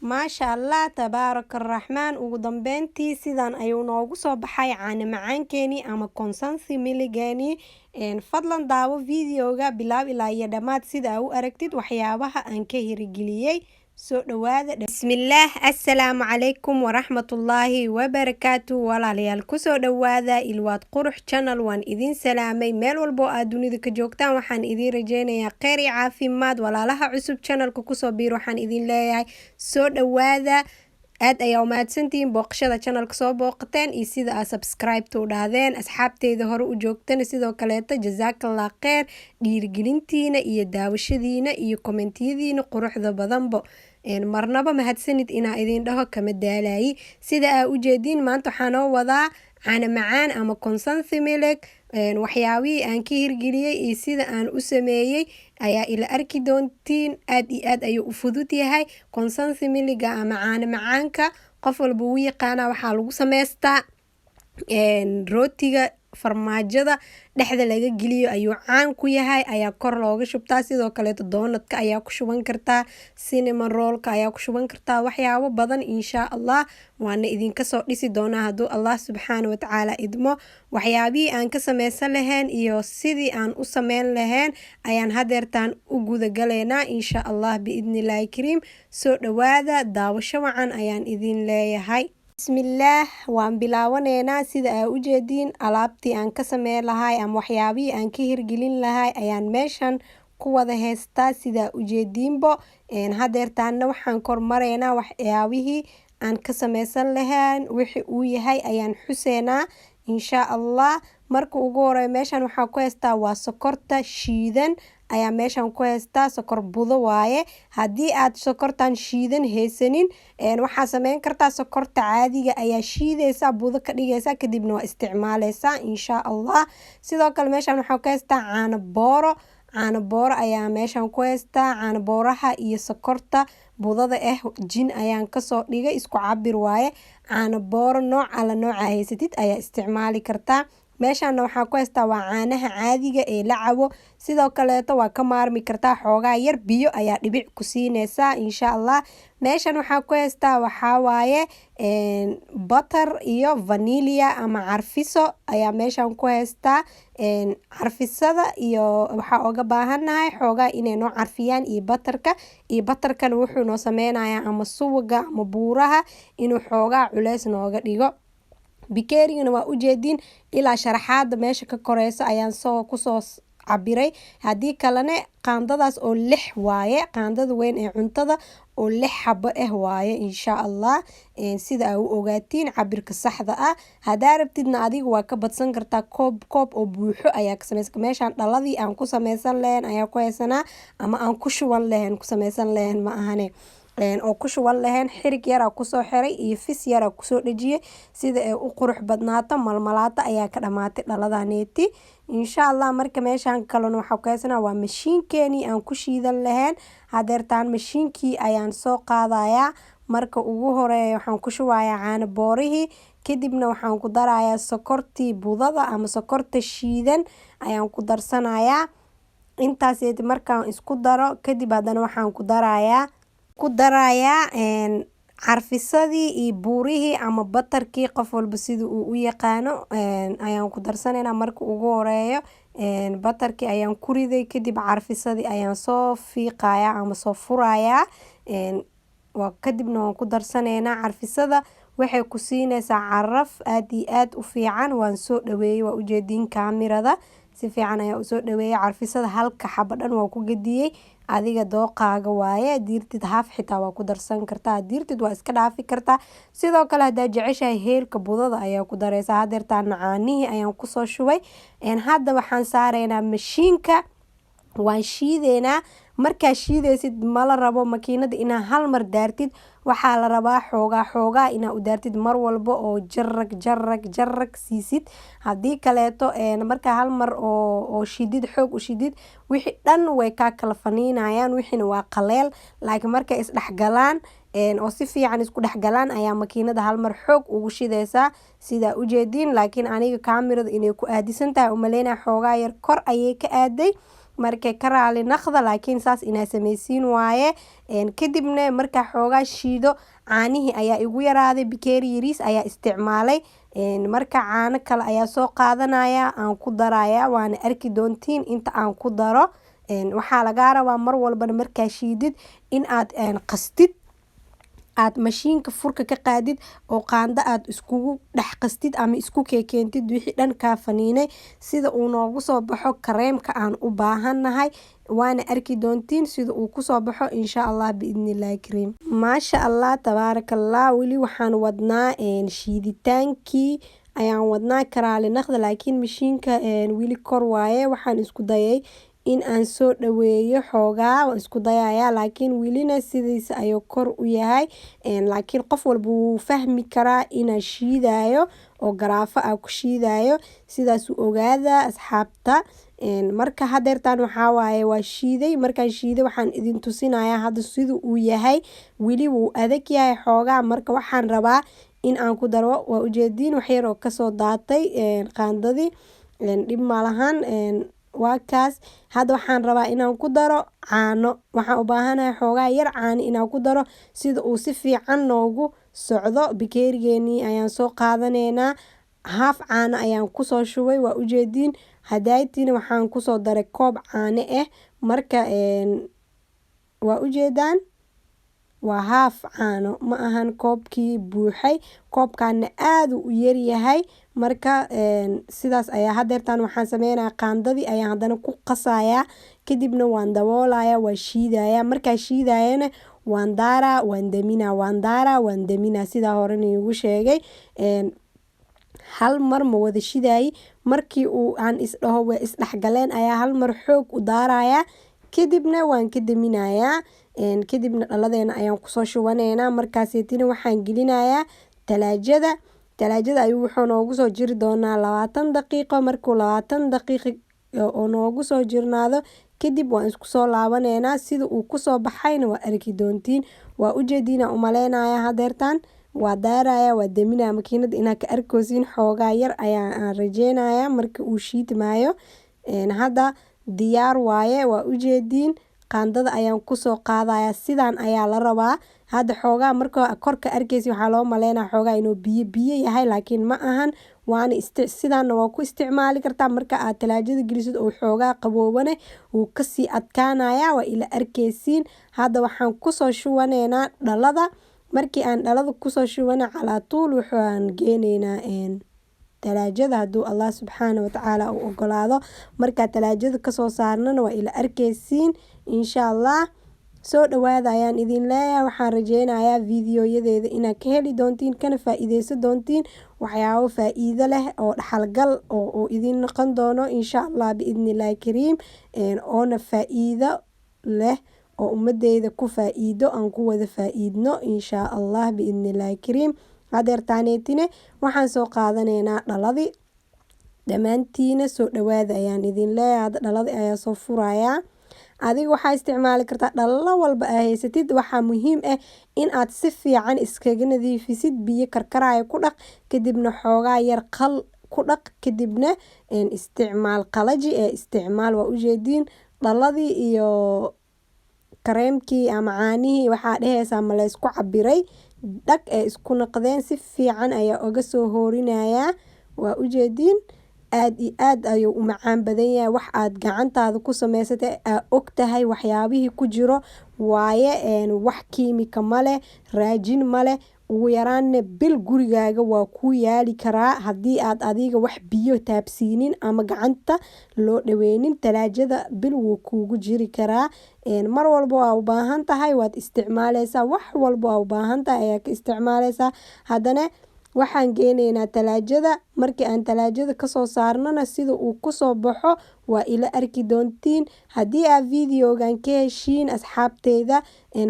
maasha allah tabaaraka raxmaan. Ugu dambeyntii sidan ayuu noogu soo baxay caano macaankeenii ama consansi miligeenii. Fadlan daawo videoga bilaab ilaa iyo dhammaad sida aa u aragtid waxyaabaha aan ka hirgeliyey. soo dhawaada. bismillaah, assalaamu calaykum waraxmatullaahi wabarakaatu. walaalayaal kusoo dhawaada ilwaad qurux channel. waan idin salaamay meel walbo aad dunida ka joogtaan. waxaan idin rajeynayaa kheyr iyo caafimaad. walaalaha cusub channelka kusoo biir waxaan idin leeyahay soo dhawaada. aad ayaa umahadsantihiin booqashada channelka soo booqateen iyo sida aad subscribe-ta u dhahdeen. asxaabteyda hore u joogtana sidoo kaleeta jazaakallah kheyr. dhiirigelintiina iyo daawashadiina iyo kommentiyadiina quruxda badanbo marnaba mahadsanid inaa idin dhaho kama daalayi. sida aa ujeediin maanta waxaa noo wadaa caano macaan ama consansi milig. waxyaabihii aan ka hirgeliyey iyo sida aan u sameeyey ayaa ila arki doontiin. aad iyo aad ayuu u fudud yahay consansi miliga ama caano macaanka. qof walba wuu yaqaanaa. waxaa lagu sameystaa rootiga farmaajada dhexda laga geliyo ayuu caan ku yahay. ayaa kor looga shubtaa. sidoo kaleeto doonadka ayaa ku shuban kartaa. cinnamon rollka ayaa ku shuban kartaa. waxyaabo badan insha allah waana idinka soo dhisi doonaa hadduu allah subxaana watacaala idmo. waxyaabihii aan ka sameysan lahayn iyo sidii aan u sameyn lahayn ayaan hadeertaan u gudagaleynaa insha allah biidnillaahi kariim. soo dhawaada, daawasho wacan ayaan idin leeyahay. bismillaah, waan bilaabaneynaa. sida aa ujeediin alaabtii aan ka sameyn lahay ama waxyaabihii aan ka hirgelin lahay ayaan meeshan ku wada heystaa. sidaa ujeediinbo hadeertaana waxaan kormareynaa waxyaabihii aan ka sameysan lahayn wixii uu yahay ayaan xuseynaa insha allah. marka ugu horeeya meeshan waxaa ku heystaa waa sokorta shiidan ayaa meeshan ku heystaa. sokor budo waaye. haddii aad sokortan shiidan haysanin waxaa sameyn kartaa sokorta caadiga ayaa shiideysa budo ka dhigeysa kadibna waa isticmaaleysaa insha allah. sidoo kale meeshan waxaa ku heystaa caano booro. caano booro ayaa meeshan ku heystaa. caano booraha iyo sokorta budada jin ayaan kasoo dhigay. isku cabir waaye. caano booro nooc alla nooca haysatid ayaa isticmaali kartaa. meeshana waxaa ku heystaa waa caanaha caadiga ee la cabo. sidoo kaleeto waa ka maarmi kartaa xoogaa yar biyo ayaa dhibic ku siineysaa insha allah. meeshan waxaa ku heystaa waxaa waaye butter iyo vanilya ama carfiso ayaa meeshan ku heystaa. carfisada iyo waxaa oga baahanahay xoogaa inay noo carfiyaan iyo butterka. iyo butterkana wuxuu noo sameynayaa ama suwaga ama buuraha inuu xoogaa culeys nooga dhigo. bikeerigana waa ujeediin ilaa sharaxaada meesha ka koreyso ayaan kusoo cabiray. haddii kalena qaandadaas oo 6 waaye. qaandada weyn ee cuntada oo 6 xabo waaye insha allah. sida aa u ogaatiin cabirka saxda ah. hadaa rabtidna adiga waa ka badsan kartaa. koob oo buuxo ayaa ka sameysan. meeshan dhaladii aan ku sameysan lahayn ayaa ku haysanaa ama aan ku shuban lahayn ku sameysan lahayn ma ahane oo ku shuban lahayn. xirig yaraa kusoo xiray iyo fis yaraa kusoo dhejiyay sida ay u qurux badnaato. malmalaata ayaa ka dhamaatay dhaladaneeti insha allah. marka meeshan kalena waxaa ku haysanaa waa mashiinkeenii aan ku shiidan lahayn. hadeertaan mashiinkii ayaan soo qaadayaa. marka ugu horeeya waxaan ku shubayaa caano boorihii. kadibna waxaan ku darayaa sokortii budada ama sokorta shiidan ayaan ku darsanayaa. intaas markaan isku daro kadib haddana waxaan ku darayaa carfisadii iyo buurihii ama batarkii qof walba sida uu u yaqaano ayaan ku darsaneynaa. marka ugu horeeyo batarkii ayaan ku riday. kadib carfisadii ayaan soo fiiqayaa ama soo furayaa. kadibna waan ku darsaneynaa. carfisada waxay ku siineysaa caraf aad iyo aad u fiican. waan soo dhaweeyey waa ujeediin kaamirada si fiican ayaa usoo dhaweeyay. carfisada halka xabo dhan waa ku gadiyey. adiga dooqaaga waaye. diirtid haaf xitaa waa ku darsan kartaa. diirtid waa iska dhaafi kartaa. sidoo kale hadaa jeceshahay heelka budada ayaa ku dareysaa. hadeertaan caanihii ayaan kusoo shubay. hadda waxaan saareynaa mashiinka. waan shiideynaa. markaa shiideysid mala rabo makiinada inaa hal mar daartid. waxaa la rabaa xoogaa inaa u daartid mar walba oo jarag siisid. haddii kaleeto markaa hal mar oo shidid xoog u shidid wixii dhan way kaa kala faniinayaan. wixiina waa qaleel. laakiin markay isdhexgalaan oo si fiican isku dhexgalaan ayaa makiinada hal mar xoog ugu shideysaa sidaa ujeediin. laakiin aniga kaamirada inay ku aadisan tahay umaleynaya xoogaa yar kor ayay ka aaday. marka ka raali naqda laakiin saas inaa sameysiin waaye. Kadibna markaa xoogaa shiido caanihii ayaa igu yaraaday, bakeeri yariis ayaa isticmaalay. Marka caano kale ayaa soo qaadanaya aan ku daraya, waana arki doontiin inta aan ku daro. Waxaa lagaa rabaa mar walbana markaa shiidid in aad qastid, aad mashiinka furka ka qaadid oo qaando aad iskugu dhex qastid ama isku keentid wixii dhan kaa faniinay sida uu noogu soo baxo kareemka aan u baahannahay. waana arki doontiin sida uu kusoo baxo insha Allah biidnillahi kariim. maasha Allah tabaarakallah. weli waxaan wadnaa shiiditaankii ayaan wadnaa karaali naqda, laakiin mashiinka weli kor waaye. waxaan isku dayay in aan soo dhaweeyo xoogaa, waan isku dayayaa, laakiin welina sidiisa ayuu kor u yahay. laakiin qof walba wuu fahmi karaa inaan shiidayo oo garaafo aan ku shiidayo, sidaas u ogaada asxaabta. marka hadeertaan waxaa waaye waa shiiday. markaan shiiday waxaan idin tusinayaa hadda sida uu yahay. weli wuu adag yahay xoogaa, marka waxaan rabaa in aan ku daro. waa ujeediin wax yar oo kasoo daatay qaandadii, dhib malahan. waa kaas. hadda waxaan rabaa inaan ku daro caano. waxaan u baahanahay xoogaa yar caano inaan ku daro sida uu si fiican noogu socdo. bakeerigeenii ayaan soo qaadaneynaa, haaf caano ayaan kusoo shubay. waa ujeediin hadaytiina waxaan kusoo daray koob caano ah. marka waa ujeedaan waa haaf caano, ma ahan koobkii buuxay. koobkaana aad u yaryahay. marka sidaas ayaa hadeertaan waxaan sameynaya qaandadii ayaan haddana ku qasayaa, kadibna waan daboolaya, waa shiidaya. markaa shiidayana waan daaraa, waan daminaa, waan daaraa, waan daminaa, sidaa horena iigu sheegay. hal mar ma wada shidaayay. markii uu aan isdhaho way isdhexgaleen ayaa hal mar xoog u daaraya, kadibna waan ka daminayaa. kadibna dhaladeena ayaan kusoo shubaneynaa. markaaseetina waxaan gelinayaa talaajada. talaajada ayuu wuxuu noogu soo jiri doonaa 20 daqiiqo. markuu 20 daqiiqo oo noogu soo jirnaado kadib waan isku soo laabaneynaa. sida uu kusoo baxayna waa arki doontiin. waa ujeediina umaleynaya hadeertaan waa daaraya, waa daminaya. makiinada inaa ka arkoosin xoogaa yar ayaan rajeynaya marka uu shiidmaayo. hadda diyaar waaye. waa ujeediin qaandada ayaan kusoo qaadaya. sidaan ayaa la rabaa. hadda xoogaa marka korka arkeysi waxaa loo maleynaya xoogaa inuu biyo yahay, laakiin ma ahan. waana sidaana waa ku isticmaali kartaa. marka aad talaajada gelisid oo xoogaa qaboobane wuu kasii adkaanaya. waa ila arkeysiin. hadda waxaan kusoo shubaneynaa dhalada. markii aan dhalada kusoo shubana calaatuul waxaan geeneynaa talaajada hadduu Allah subxaana watacaala u ogolaado. markaa talaajada kasoo saarnana waa ila arkeysiin insha Allah. soo dhawaada ayaan idin leeyahay. waxaan rajeynayaa fiidiyoyadeeda inaad ka heli doontiin kana faa'iideysan doontiin waxyaabo faa'iido leh oo dhaxalgal oo idin noqon doono insha Allah biidnillahi kariim. oona faa'iido leh oo ummadeyda ku faa'iido aan ku wada faa'iidno insha Allah biidnillahi kariim. hadeertaaneetine waxaan soo qaadaneynaa dhaladii. dhammaantiina soo dhawaada ayaan idin leeyahay. hadda dhaladii ayaa soo furayaa. adiga waxaa isticmaali kartaa dhalo walba aa haysatid. waxaa muhiim ah in aad si fiican iskaga nadiifisid. biyo karkaraya ku dhaq, kadibna xoogaa yar qal ku dhaq, kadibna isticmaal qalaji ee isticmaal. waa ujeediin dhaladii iyo kareemkii ama caanihii waxaa dheheysaa ma laysku cabiray, dhag ee isku noqdeen. si fiican ayaa uga soo hoorinayaa. waa ujeediin aad iyo aad ayuu u macaan badan yahay. wax aad gacantaada ku samaysatay aa og tahay waxyaabihii ku jiro waaye. wax kiimika male, raajin male. ugu yaraanna bil gurigaaga waa ku yaali karaa haddii aad adiga wax biyo taabsiinin ama gacanta loo dhaweynin. talaajada bil wuu kuugu jiri karaa. mar walba waa u baahan tahay waad isticmaaleysaa. wax walba waa u baahan tahay ayaa ka isticmaaleysaa. haddana waxaan geeneynaa talaajada. markii aan talaajada kasoo saarnana sida uu kusoo baxo waa ila arki doontiin. haddii aad videogan ka heshiin asxaabteyda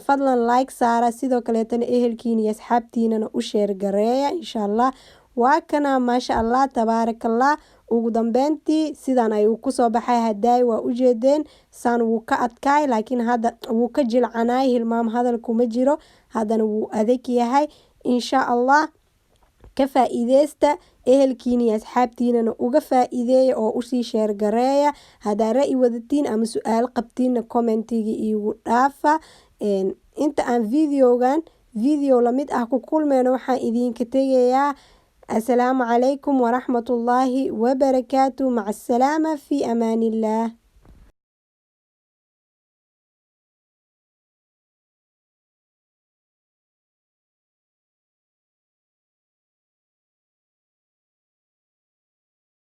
fadlan like saara, sidoo kaleetana ehelkiina iyo asxaabtiinana u sheer gareeya insha Allah. waa kana maasha Allah tabaarakallah. ugu dambeyntii sidaan ayuu kusoo baxay. hadaay waa ujeedeen saan wuu ka adkaay, laakiin hadda wuu ka jilcanaay. hilmaam hadal kuma jiro. haddana wuu adag yahay insha Allah. ka faa'iideysta ehelkiina iyo asxaabtiinana uga faa'iideeya oo usii sheer gareeya. haddaa ra'yi wadatiin ama su-aal qabtiinna commentiga iigu dhaafa. inta aan video lamid ah ku kulmeyno waxaan idinka tegayaa assalaamu calaykum waraxmatullaahi wabarakaatu. maca assalaama fi amaanillaah.